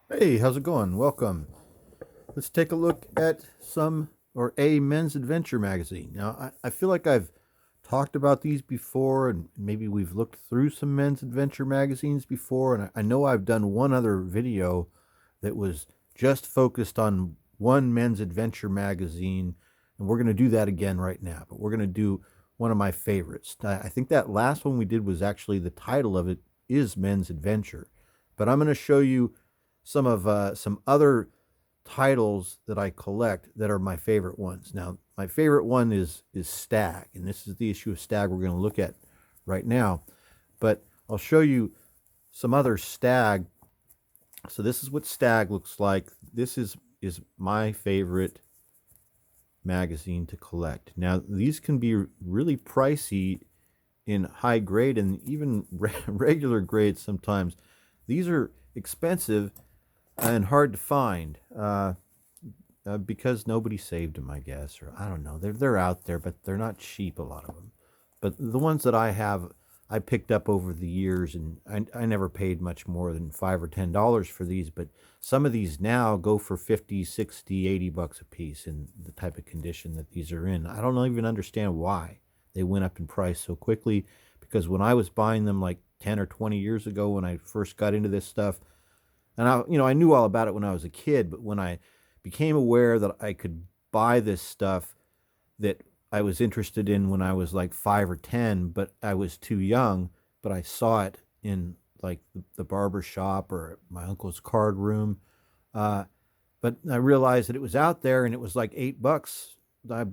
Hey, how's it going? Welcome. Let's take a look at some or a men's adventure magazine. Now, I feel like I've talked about these before, and maybe we've looked through some men's adventure magazines before. And I know I've done one other video that was just focused on one men's adventure magazine, and we're going to do that again right now. But we're going to do one of my favorites. I think that last one we did was actually the title of it is Men's Adventure, but I'm going to show you some other titles that I collect that are my favorite ones. Now, my favorite one is Stag, and this is the issue of Stag we're going to look at right now. But I'll show you some other Stag. So this is what Stag looks like. This is my favorite magazine to collect. Now, these can be really pricey in high grade and even regular grades sometimes. These are expensive and hard to find because nobody saved them, I guess, or I don't know. They're out there, but they're not cheap. A lot of them, but the ones that I have, I picked up over the years, and I never paid much more than $5 or $10 for these. But some of these now go for 50, 60, $80 a piece in the type of condition that these are in. I don't even understand why they went up in price so quickly. Because when I was buying them like 10 or 20 years ago, when I first got into this stuff, and I knew all about it when I was a kid, but when I became aware that I could buy this stuff that I was interested in when I was like 5 or 10, but I was too young, but I saw it in like the barber shop or my uncle's card room. Uh, but I realized that it was out there and it was like $8. I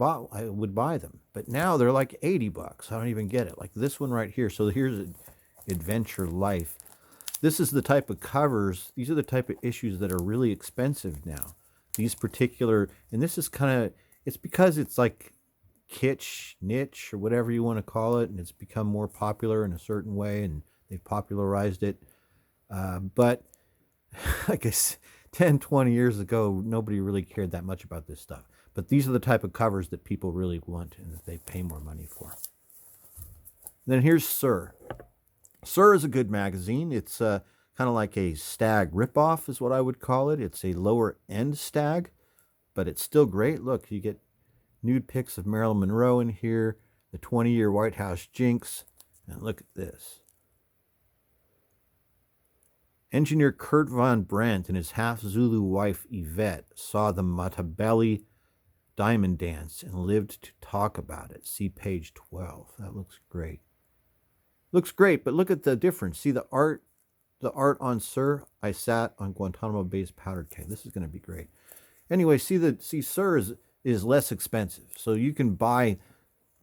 would buy them, but now they're like $80. I don't even get it. Like this one right here. So here's Adventure Life. This is the type of covers, these are the type of issues that are really expensive now. These particular, and this is kind of, it's because it's like kitsch, niche, or whatever you want to call it, and it's become more popular in a certain way, and they've popularized it. But I guess 10, 20 years ago, nobody really cared that much about this stuff. But these are the type of covers that people really want and that they pay more money for. Then here's Sir. Sir is a good magazine. It's kind of like a Stag ripoff, is what I would call it. It's a lower end Stag, but it's still great. Look, you get nude pics of Marilyn Monroe in here, the 20-year White House jinx, and look at this. Engineer Kurt Von Brandt and his half Zulu wife Yvette saw the Matabele diamond dance and lived to talk about it. See page 12. That looks great. Looks great, but look at the difference. See the art on Sir. I sat on Guantanamo Bay's powdered keg. This is going to be great. Anyway, see Sir is less expensive, so you can buy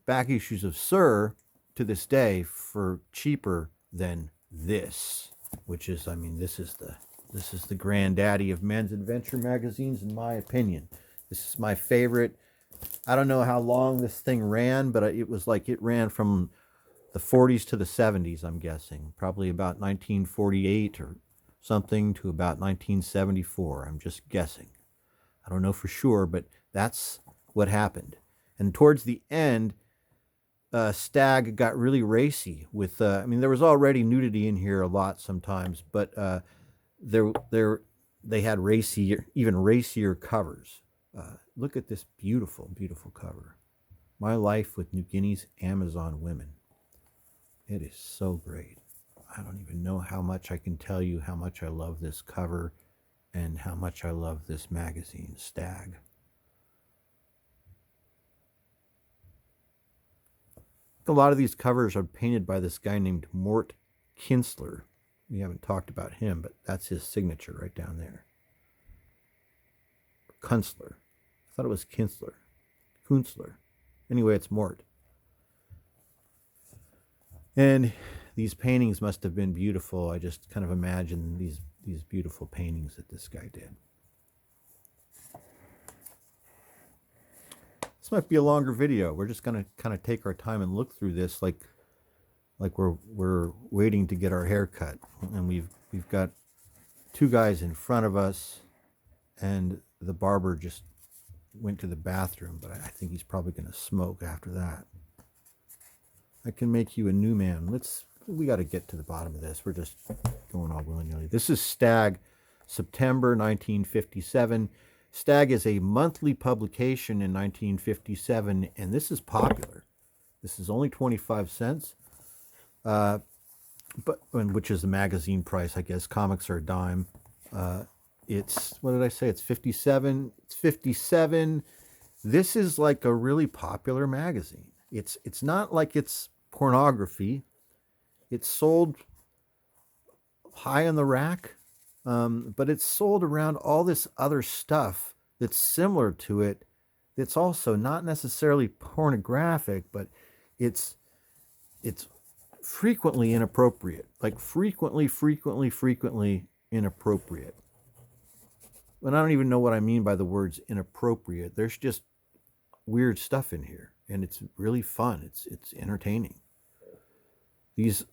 back issues of Sir to this day for cheaper than this, which is, I mean, this is the granddaddy of men's adventure magazines, in my opinion. This is my favorite. I don't know how long this thing ran, but it was like it ran from the 40s to the 70s, I'm guessing. Probably about 1948 or something to about 1974. I'm just guessing. I don't know for sure, but that's what happened. And towards the end, Stag got really racy with. I mean, there was already nudity in here a lot sometimes, but they had racier, even racier covers. Look at this beautiful, beautiful cover. My Life with New Guinea's Amazon Women. It is so great. I don't even know how much I can tell you how much I love this cover and how much I love this magazine, Stag. A lot of these covers are painted by this guy named Mort Kinsler. We haven't talked about him, but that's his signature right down there. Kunstler. I thought it was Kinsler. Kunstler. Anyway, it's Mort. And these paintings must have been beautiful. I just kind of imagine these beautiful paintings that this guy did. This might be a longer video. We're just gonna kind of take our time and look through this like we're waiting to get our hair cut. And we've got two guys in front of us, and the barber just went to the bathroom, but I think he's probably gonna smoke after that. I can make you a new man. We got to get to the bottom of this. We're just going all willy-nilly. This is Stag September 1957. Stag is a monthly publication in 1957, and this is popular. This is only 25 cents, which is the magazine price, I guess. Comics are a dime. It's, what did I say? It's 57. It's 57. This is like a really popular magazine. It's not like it's pornography. It's sold high in the rack, but it's sold around all this other stuff that's similar to it. It's also not necessarily pornographic, but it's frequently inappropriate, like frequently inappropriate. And I don't even know what I mean by the words inappropriate. There's just weird stuff in here, and it's really fun. It's entertaining. These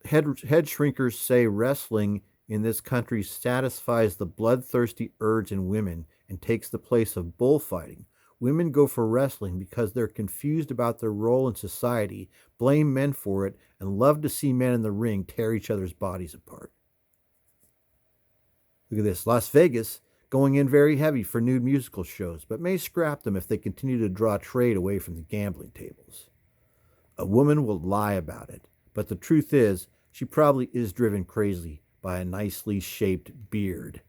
head shrinkers say wrestling in this country satisfies the bloodthirsty urge in women and takes the place of bullfighting. Women go for wrestling because they're confused about their role in society, blame men for it, and love to see men in the ring tear each other's bodies apart. Look at this. Las Vegas going in very heavy for nude musical shows, but may scrap them if they continue to draw trade away from the gambling tables. A woman will lie about it, but the truth is, she probably is driven crazy by a nicely shaped beard.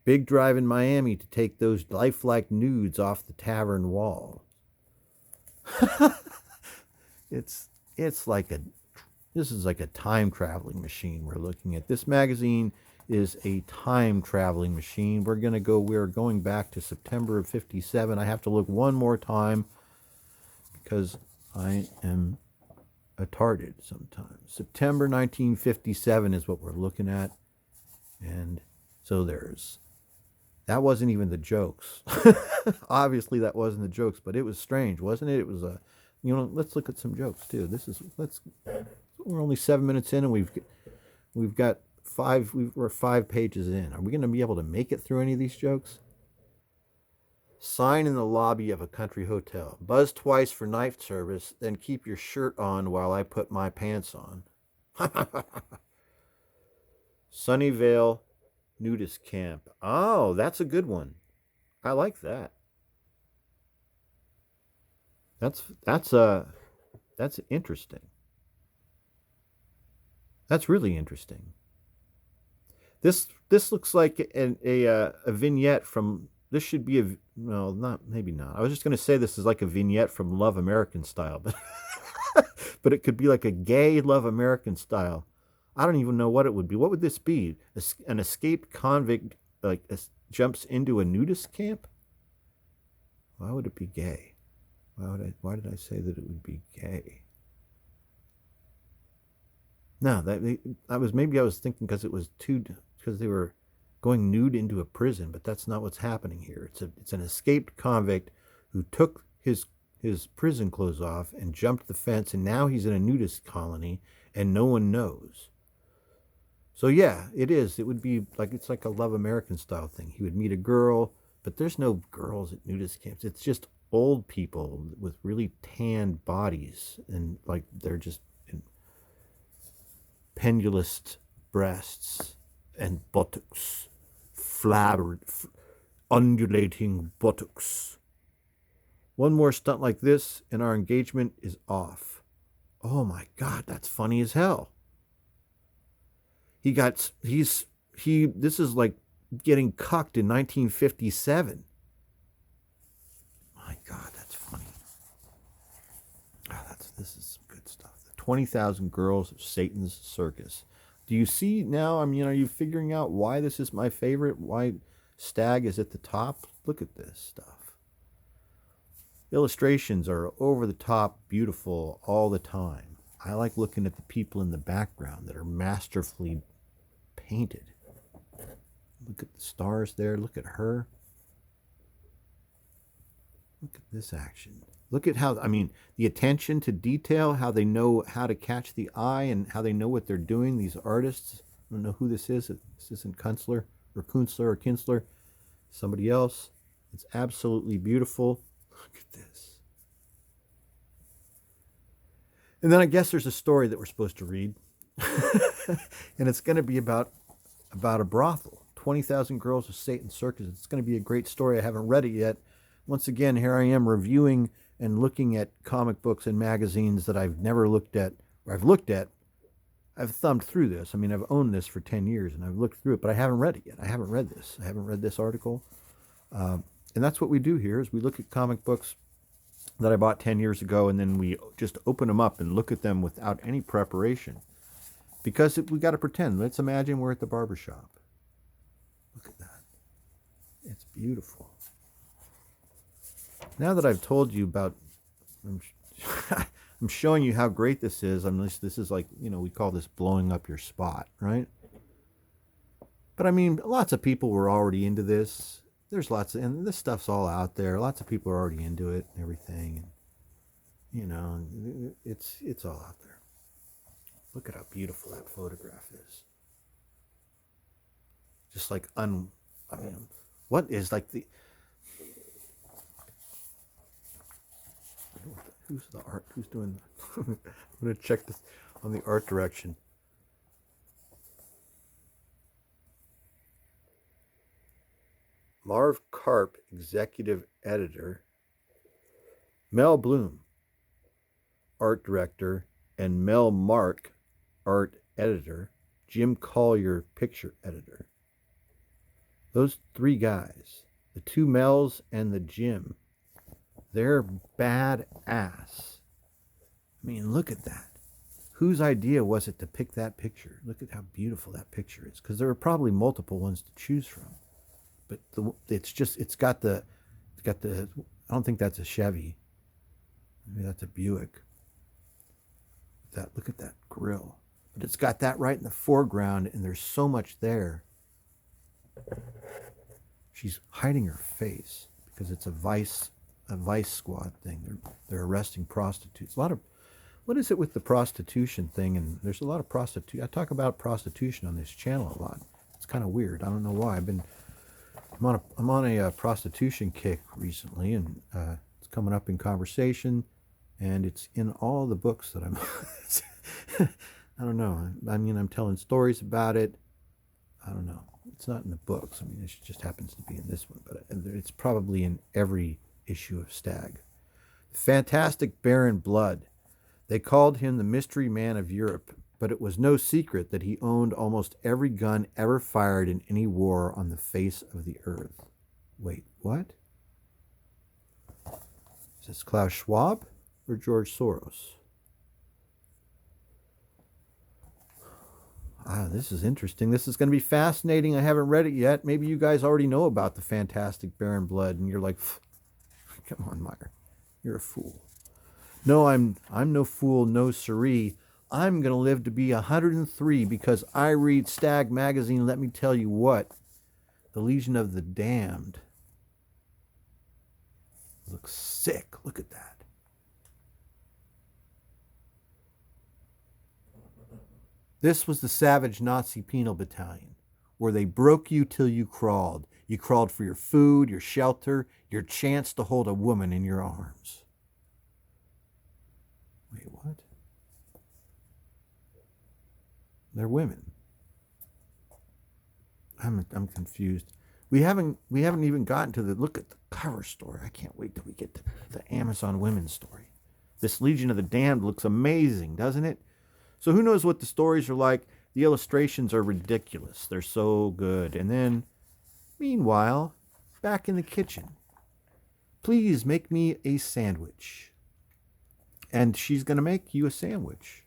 Big drive in Miami to take those lifelike nudes off the tavern wall. This is like a time traveling machine we're looking at. This magazine is a time traveling machine. We're going back to September of 57. I have to look one more time because I am retarded sometimes. September 1957 is what we're looking at. And so that wasn't even the jokes. Obviously that wasn't the jokes, but it was strange, wasn't it? It was let's look at some jokes too. We're only 7 minutes in, and we've got we're 5 pages in. Are we going to be able to make it through any of these jokes? Sign in the lobby of a country hotel. Buzz twice for night service, then keep your shirt on while I put my pants on. Sunnyvale nudist camp. Oh, that's a good one. I like that. That's interesting. That's really interesting. This looks like a vignette from. This should be maybe not. I was just going to say this is like a vignette from Love American Style, but but it could be like a gay Love American Style. I don't even know what it would be. What would this be? An escaped convict jumps into a nudist camp? Why would it be gay? Why did I say that it would be gay? No, I was thinking because they were going nude into a prison, but that's not what's happening here. It's an escaped convict who took his prison clothes off and jumped the fence, and now he's in a nudist colony and no one knows. So yeah, it is. It would be like, it's like a Love American Style thing. He would meet a girl, but there's no girls at nudist camps. It's just old people with really tanned bodies, and like they're just in pendulous breasts and buttocks, undulating buttocks. One more stunt like this and our engagement is off. Oh my God, that's funny as hell. This is like getting cucked in 1957. My God, that's funny. This is good stuff. The 20,000 Girls of Satan's Circus. Do you see now? I mean, are you figuring out why this is my favorite? Why Stag is at the top? Look at this stuff. Illustrations are over the top, beautiful all the time. I like looking at the people in the background that are masterfully painted. Look at the stars there. Look at her. Look at this action. Look at how, the attention to detail, how they know how to catch the eye and how they know what they're doing. These artists, I don't know who this is. This isn't Kunstler or Kinsler. Somebody else. It's absolutely beautiful. Look at this. And then I guess there's a story that we're supposed to read. And it's going to be about about a brothel. 20,000 Girls of Satan's Circus. It's going to be a great story. I haven't read it yet. Once again, here I am reviewing and looking at comic books and magazines that I've never looked at, or I've looked at. I've thumbed through this. I mean, I've owned this for 10 years and I've looked through it, but I haven't read it yet. I haven't read this. I haven't read this article. And that's what we do here is we look at comic books that I bought 10 years ago, and then we just open them up and look at them without any preparation. Because we got to pretend. Let's imagine we're at the barbershop. Look at that. It's beautiful. Now that I've told you about, I'm showing you how great this is. This is like, we call this blowing up your spot, right? But I mean, lots of people were already into this. There's and this stuff's all out there. Lots of people are already into it and everything. And, it's all out there. Look at how beautiful that photograph is. Just like, what is like the... Who's the art? Who's doing that? I'm going to check this on the art direction. Marv Karp, executive editor. Mel Bloom, art director. And Mel Mark, art editor. Jim Collier, picture editor. Those three guys, the two Mels and the Jim, they're badass. I mean, look at that. Whose idea was it to pick that picture? Look at how beautiful that picture is. Because there are probably multiple ones to choose from. But it's got the, I don't think that's a Chevy. Maybe that's a Buick. Look at that grill. But it's got that right in the foreground, and there's so much there. She's hiding her face because it's a vice squad thing. They're arresting prostitutes. What is it with the prostitution thing? And there's a lot of I talk about prostitution on this channel a lot. It's kind of weird. I don't know why. I'm on a prostitution kick recently, and it's coming up in conversation, and it's in all the books that I'm. I don't know. I mean, I'm telling stories about it. I don't know. It's not in the books. I mean, it just happens to be in this one, but it's probably in every issue of Stag. Fantastic Baron Blood. They called him the mystery man of Europe, but it was no secret that he owned almost every gun ever fired in any war on the face of the earth. Wait, what? Is this Klaus Schwab or George Soros? This is interesting. This is going to be fascinating. I haven't read it yet. Maybe you guys already know about the Fantastic Baron Blood, and you're like, come on, Meyer, you're a fool. No, I'm no fool, no siree. I'm going to live to be 103 because I read Stag magazine. Let me tell you what, the Legion of the Damned looks sick. Look at that. This was the savage Nazi penal battalion, where they broke you till you crawled. You crawled for your food, your shelter, your chance to hold a woman in your arms. Wait, what? They're women. I'm confused. We haven't even gotten to look at the cover story. I can't wait till we get to the Amazon women's story. This Legion of the Damned looks amazing, doesn't it? So who knows what the stories are like? The illustrations are ridiculous. They're so good. And then, meanwhile, back in the kitchen. Please make me a sandwich. And she's going to make you a sandwich.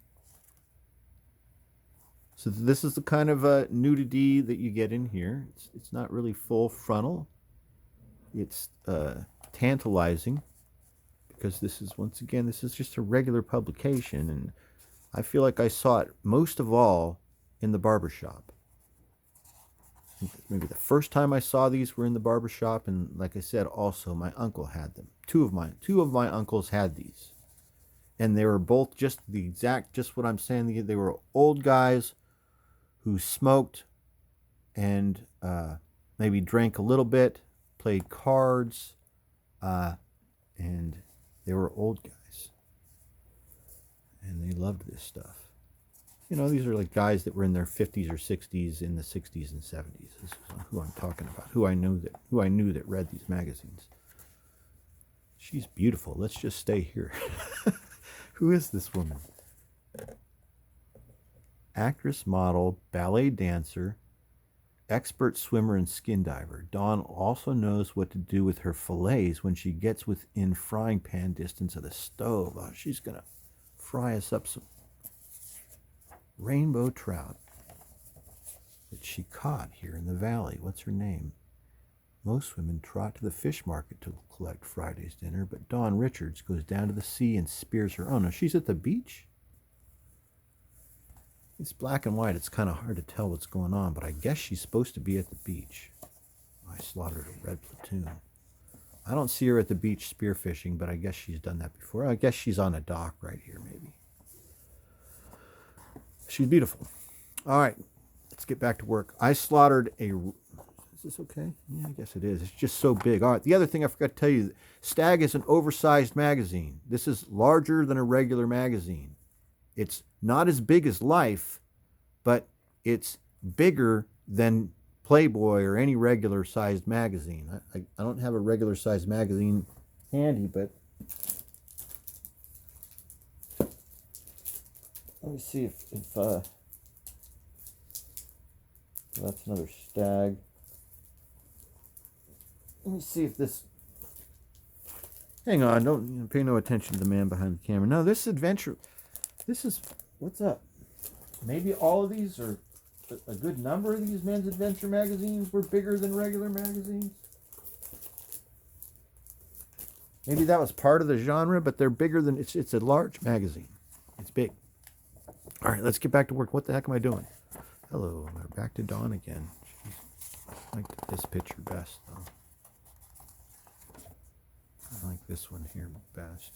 So this is the kind of nudity that you get in here. It's not really full frontal. It's tantalizing. Because this is, once again, this is just a regular publication. And I feel like I saw it most of all in the barbershop. Maybe the first time I saw these were in the barbershop, and like I said, also my uncle had them. Two of my uncles had these. And they were both just what I'm saying. They were old guys who smoked and maybe drank a little bit, played cards, and they were old guys. And they loved this stuff. You know, these are like guys that were in their 50s or 60s in the 60s and 70s. This is who I'm talking about, who I knew that read these magazines. She's beautiful. Let's just stay here. Who is this woman? Actress, model, ballet dancer, expert swimmer, and skin diver. Dawn also knows what to do with her fillets when she gets within frying pan distance of the stove. Oh, she's going to fry us up some rainbow trout that she caught here in the valley. What's her name? Most women trot to the fish market to collect Friday's dinner, but Dawn Richards goes down to the sea and spears her own. Now, she's at the beach? It's black and white. It's kind of hard to tell what's going on, but I guess she's supposed to be at the beach. I slaughtered a red platoon. I don't see her at the beach spearfishing, but I guess she's done that before. I guess she's on a dock right here, maybe. She's beautiful. All right, let's get back to work. I slaughtered a... Is this okay? Yeah, I guess it is. It's just so big. All right, the other thing I forgot to tell you, Stag is an oversized magazine. This is larger than a regular magazine. It's not as big as Life, but it's bigger than Playboy or any regular sized magazine. I don't have a regular sized magazine handy, but let me see if that's another Stag. Let me see if this... Hang on, don't pay no attention to the man behind the camera. No, this adventure... This is... What's up? Maybe all of these, or a good number of these men's adventure magazines were bigger than regular magazines. Maybe that was part of the genre, but they're bigger than... It's a large magazine. It's big. All right, let's get back to work. What the heck am I doing? Hello, we're back to Dawn again. I like this picture best, though. I like this one here best.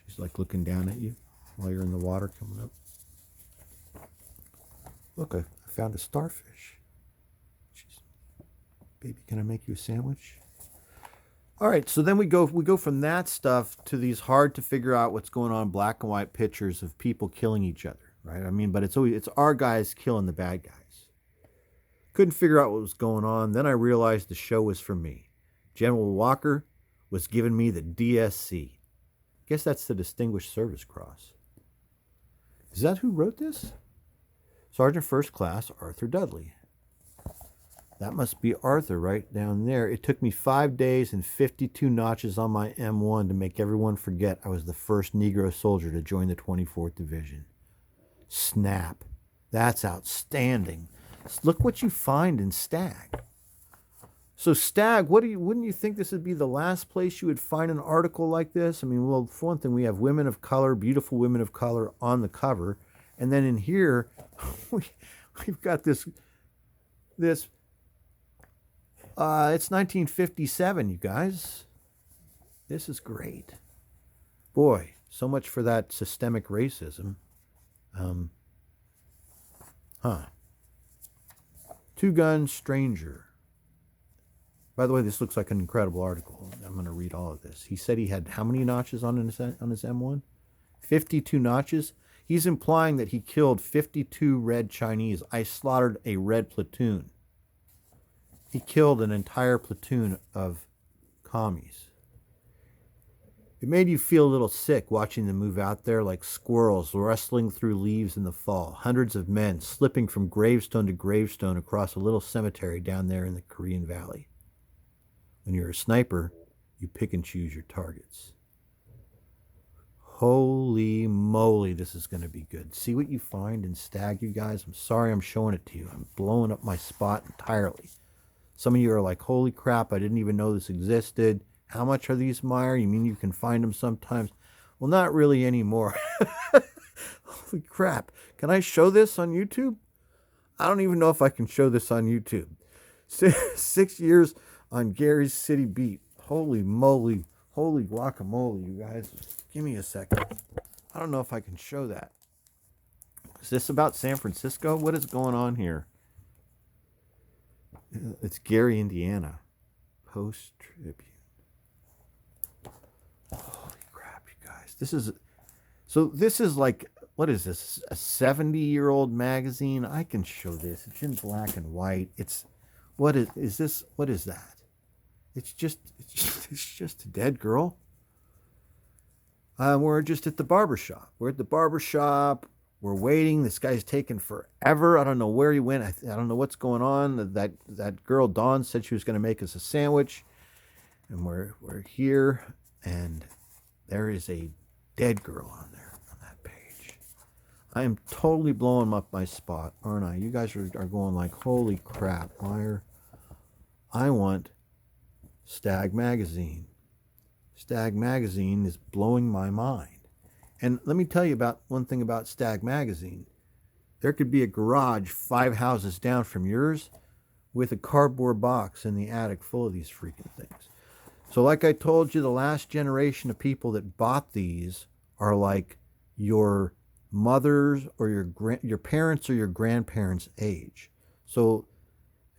She's like looking down at you while you're in the water coming up. Look, I found a starfish. Baby, can I make you a sandwich? All right, so then we go from that stuff to these hard to figure out what's going on black and white pictures of people killing each other, right? I mean, but it's our guys killing the bad guys. Couldn't figure out what was going on. Then I realized the show was for me. General Walker was giving me the DSC. Guess that's the Distinguished Service Cross. Is that who wrote this? Sergeant First Class Arthur Dudley. That must be Arthur right down there. It took me 5 days and 52 notches on my M1 to make everyone forget I was the first Negro soldier to join the 24th Division. Snap. That's outstanding. Look what you find in Stag. So Stag, wouldn't you think this would be the last place you would find an article like this? I mean, well, for one thing, we have women of color, beautiful women of color on the cover. And then in here, we've got this, it's 1957, you guys. This is great. Boy, so much for that systemic racism. Two-gun stranger. By the way, this looks like an incredible article. I'm going to read all of this. He said he had how many notches on his M1? 52 notches. He's implying that he killed 52 red Chinese. I slaughtered a red platoon. He killed an entire platoon of commies. It made you feel a little sick watching them move out there like squirrels rustling through leaves in the fall. Hundreds of men slipping from gravestone to gravestone across a little cemetery down there in the Korean Valley. When you're a sniper, you pick and choose your targets. Holy moly, this is going to be good. See what you find in Stag, you guys? I'm sorry I'm showing it to you. I'm blowing up my spot entirely. Some of you are like, holy crap, I didn't even know this existed. How much are these, Meyer? You mean you can find them sometimes? Well, not really anymore. Holy crap. Can I show this on YouTube? I don't even know if I can show this on YouTube. 6 years on Gary's City Beat. Holy moly. Holy guacamole, you guys. Give me a second. I don't know if I can show that. Is this about San Francisco? What is going on here? It's Gary, Indiana. Post-Tribune. Holy crap, you guys. This is... So this is like, what is this? A 70-year-old magazine? I can show this. It's in black and white. It's what is this? What is that? It's just a dead girl. We're just at the barbershop. We're at the barbershop. We're waiting. This guy's taking forever. I don't know where he went. I don't know what's going on. That girl Dawn said she was going to make us a sandwich, and we're here, and there is a dead girl on there on that page. I am totally blowing up my spot, aren't I? You guys are going like, holy crap, Meyer. I want Stag magazine. Stag magazine is blowing my mind. And let me tell you about one thing about Stag magazine. There could be a garage 5 houses down from yours with a cardboard box in the attic full of these freaking things. So like I told you, the last generation of people that bought these are like your mother's or your parents or your grandparents' age. So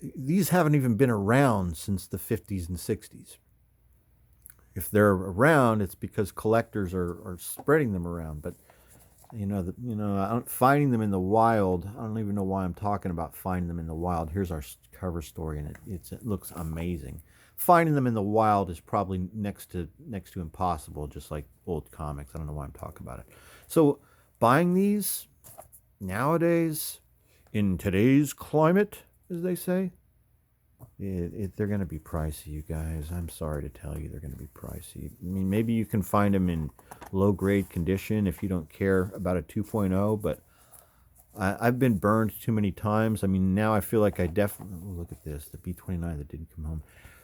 these haven't even been around since the 50s and 60s. If they're around, it's because collectors are spreading them around. But finding them in the wild. I don't even know why I'm talking about finding them in the wild. Here's our cover story, and it looks amazing. Finding them in the wild is probably next to impossible, just like old comics. I don't know why I'm talking about it. So buying these nowadays, in today's climate, as they say, they're going to be pricey, you guys. I'm sorry to tell you, they're going to be pricey. I mean, maybe you can find them in low-grade condition if you don't care about a 2.0, but I've been burned too many times. I mean, now I feel like I definitely... look at this, the B-29 that didn't come home.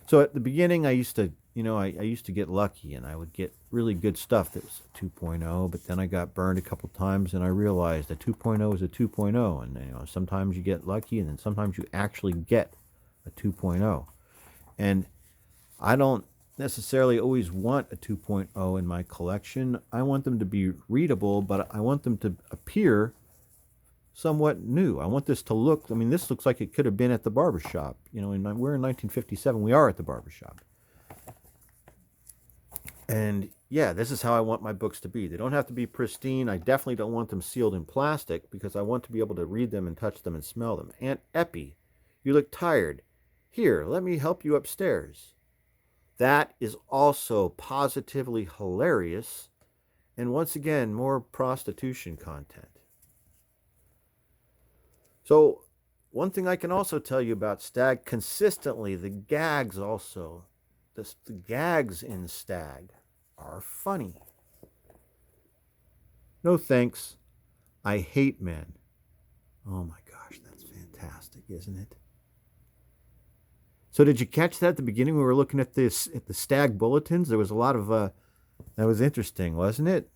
So at the beginning, I used to get lucky, and I would get really good stuff that was a 2.0, but then I got burned a couple times, and I realized a 2.0 is a 2.0, and sometimes you get lucky, and then sometimes you actually get a 2.0. And I don't necessarily always want a 2.0 in my collection. I want them to be readable, but I want them to appear somewhat new. I want this to look, I mean, this looks like it could have been at the barbershop. We're in 1957. We are at the barbershop. And yeah, this is how I want my books to be. They don't have to be pristine. I definitely don't want them sealed in plastic because I want to be able to read them and touch them and smell them. Aunt Eppie, you look tired. Here, let me help you upstairs. That is also positively hilarious. And once again, more prostitution content. So, one thing I can also tell you about Stag, consistently, the gags also, the gags in Stag are funny. No thanks. I hate men. Oh my gosh, that's fantastic, isn't it? So did you catch that at the beginning? We were looking at the Stag bulletins. There was a lot of that was interesting, wasn't it?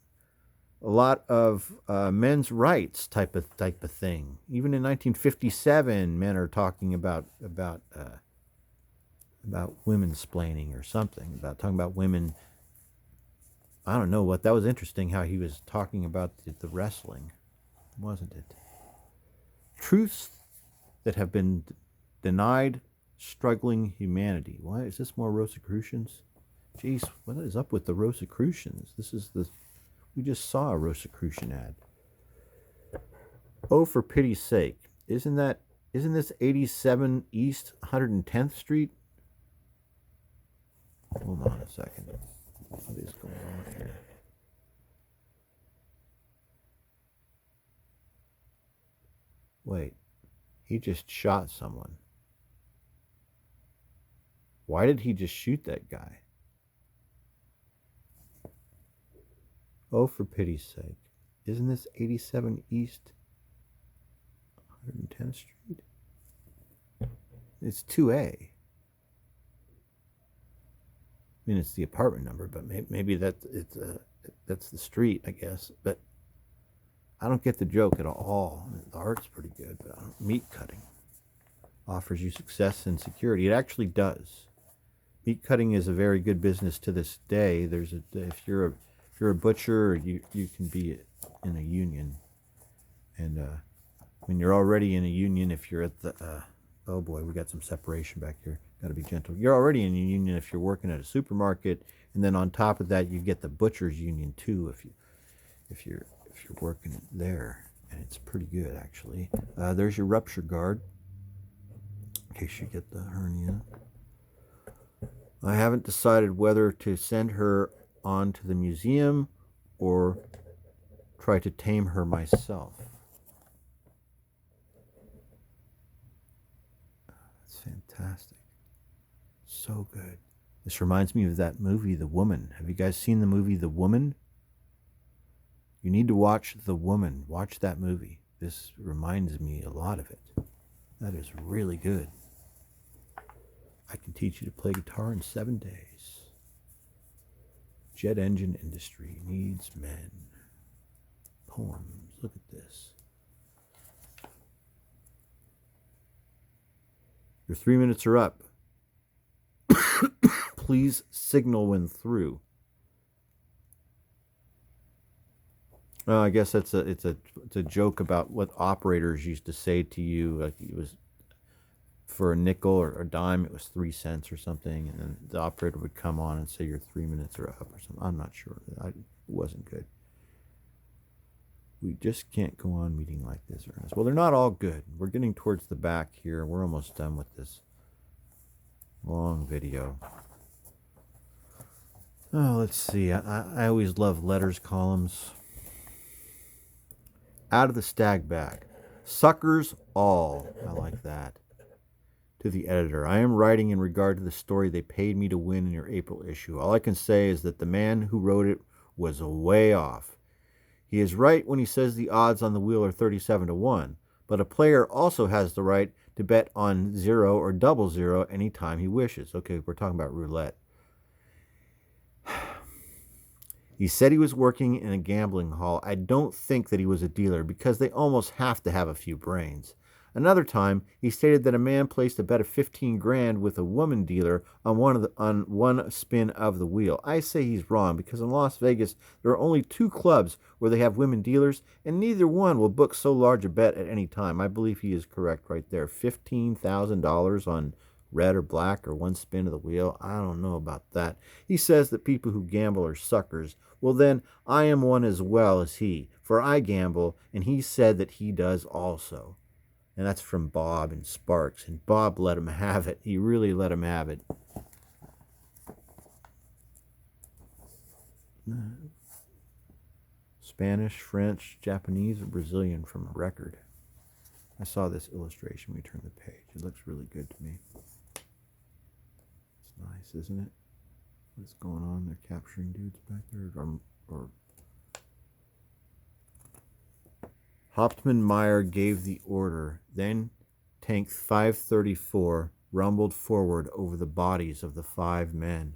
A lot of men's rights type of thing. Even in 1957, men are talking about women's splaining or something, about talking about women. I don't know what that was interesting. How he was talking about the wrestling, wasn't it? Truths that have been denied struggling humanity. Why is this more Rosicrucians? Jeez, what is up with the Rosicrucians? We just saw a Rosicrucian ad. Oh, for pity's sake. Isn't this 87 East 110th Street? Hold on a second. What is going on here? Wait. He just shot someone. Why did he just shoot that guy? Oh, for pity's sake. Isn't this 87 East 110th Street? It's 2A. I mean, it's the apartment number, but maybe that's the street, I guess. But I don't get the joke at all. The art's pretty good, but meat cutting offers you success and security. It actually does. Meat cutting is a very good business to this day. If you're a butcher, you can be in a union, and when you're already in a union, if you're at the oh boy, we got some separation back here. Got to be gentle. You're already in a union if you're working at a supermarket, and then on top of that, you get the butcher's union too. if you're working there, and it's pretty good actually. There's your rupture guard in case you get the hernia. I haven't decided whether to send her on to the museum or try to tame her myself. That's fantastic. So good. This reminds me of that movie, The Woman. Have you guys seen the movie The Woman? You need to watch The Woman. Watch that movie. This reminds me a lot of it. That is really good. I can teach you to play guitar in 7 days. Jet engine industry needs men. Poems. Look at this. Your 3 minutes are up. Please signal when through. I guess it's a joke about what operators used to say to you. Like it was for a nickel or a dime, it was 3 cents or something, and then the operator would come on and say your 3 minutes are up or something. I'm not sure. It wasn't good. We just can't go on meeting like this, Ernest. Well, they're not all good. We're getting towards the back here. We're almost done with this long video. Oh, let's see. I always love letters columns. Out of the Stag bag. Suckers all. I like that. To the editor, I am writing in regard to the story they paid me to win in your April issue. All I can say is that the man who wrote it was way off. He is right when he says the odds on the wheel are 37-1, but a player also has the right to bet on 0 or 00 anytime he wishes. Okay, we're talking about roulette. He said he was working in a gambling hall. I don't think that he was a dealer because they almost have to have a few brains. Another time, he stated that a man placed a bet of 15 grand with a woman dealer on one spin of the wheel. I say he's wrong because in Las Vegas, there are only 2 clubs where they have women dealers, and neither one will book so large a bet at any time. I believe he is correct right there. $15,000 on red or black or one spin of the wheel. I don't know about that. He says that people who gamble are suckers. Well, then, I am one as well as he, for I gamble, and he said that he does also. And that's from Bob and Sparks. And Bob let him have it. He really let him have it. Spanish, French, Japanese, or Brazilian from a record. I saw this illustration when we turned the page. It looks really good to me. It's nice, isn't it? What's going on? They're capturing dudes back there. Or Hauptmann Meyer gave the order. Then Tank 534 rumbled forward over the bodies of the 5 men.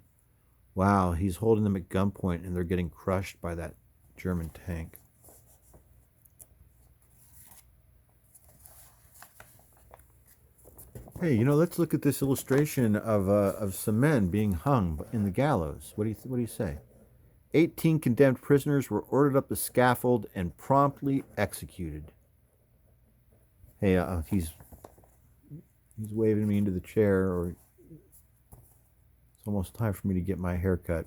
Wow, he's holding them at gunpoint and they're getting crushed by that German tank. Hey, let's look at this illustration of some men being hung in the gallows. What do you say? 18 condemned prisoners were ordered up the scaffold and promptly executed. Hey, he's waving me into the chair, or it's almost time for me to get my hair cut.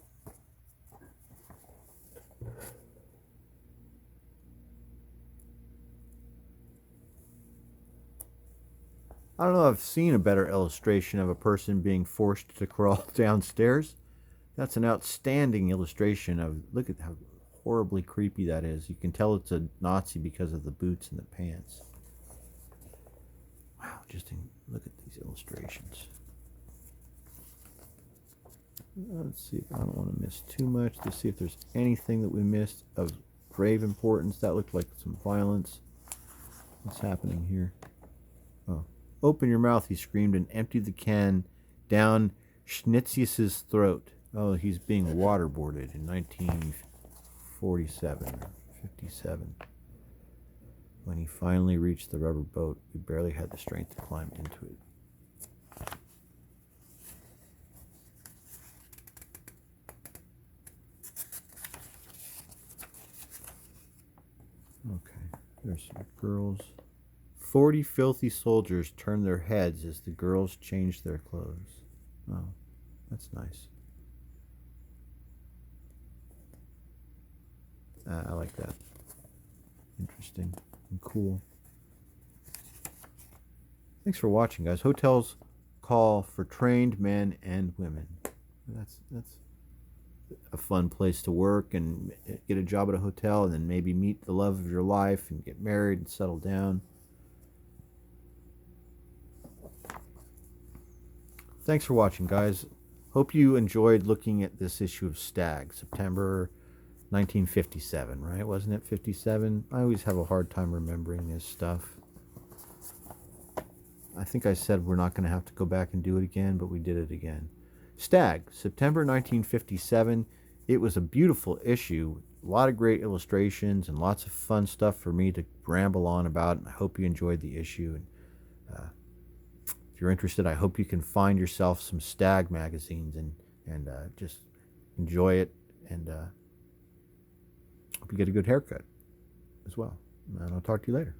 I don't know if I've seen a better illustration of a person being forced to crawl downstairs. That's an outstanding illustration of, look at how horribly creepy that is. You can tell it's a Nazi because of the boots and the pants. Wow, look at these illustrations. Let's see, I don't want to miss too much. Let's see if there's anything that we missed of grave importance. That looked like some violence. What's happening here? Oh, open your mouth, he screamed, and emptied the can down Schnitzius's throat. Oh, he's being waterboarded in 1947 or 57. When he finally reached the rubber boat, we barely had the strength to climb into it. Okay, there's some girls. 40 filthy soldiers turned their heads as the girls changed their clothes. Oh, that's nice. I like that. Interesting and cool. Thanks for watching, guys. Hotels call for trained men and women. That's a fun place to work and get a job at a hotel, and then maybe meet the love of your life and get married and settle down. Thanks for watching, guys. Hope you enjoyed looking at this issue of Stag, September 1957, right? Wasn't it 57? I always have a hard time remembering this stuff. I think I said we're not going to have to go back and do it again, but we did it again. Stag, September 1957. It was a beautiful issue. A lot of great illustrations and lots of fun stuff for me to ramble on about. And I hope you enjoyed the issue. And if you're interested, I hope you can find yourself some Stag magazines and just enjoy it. And hope you get a good haircut as well. And I'll talk to you later.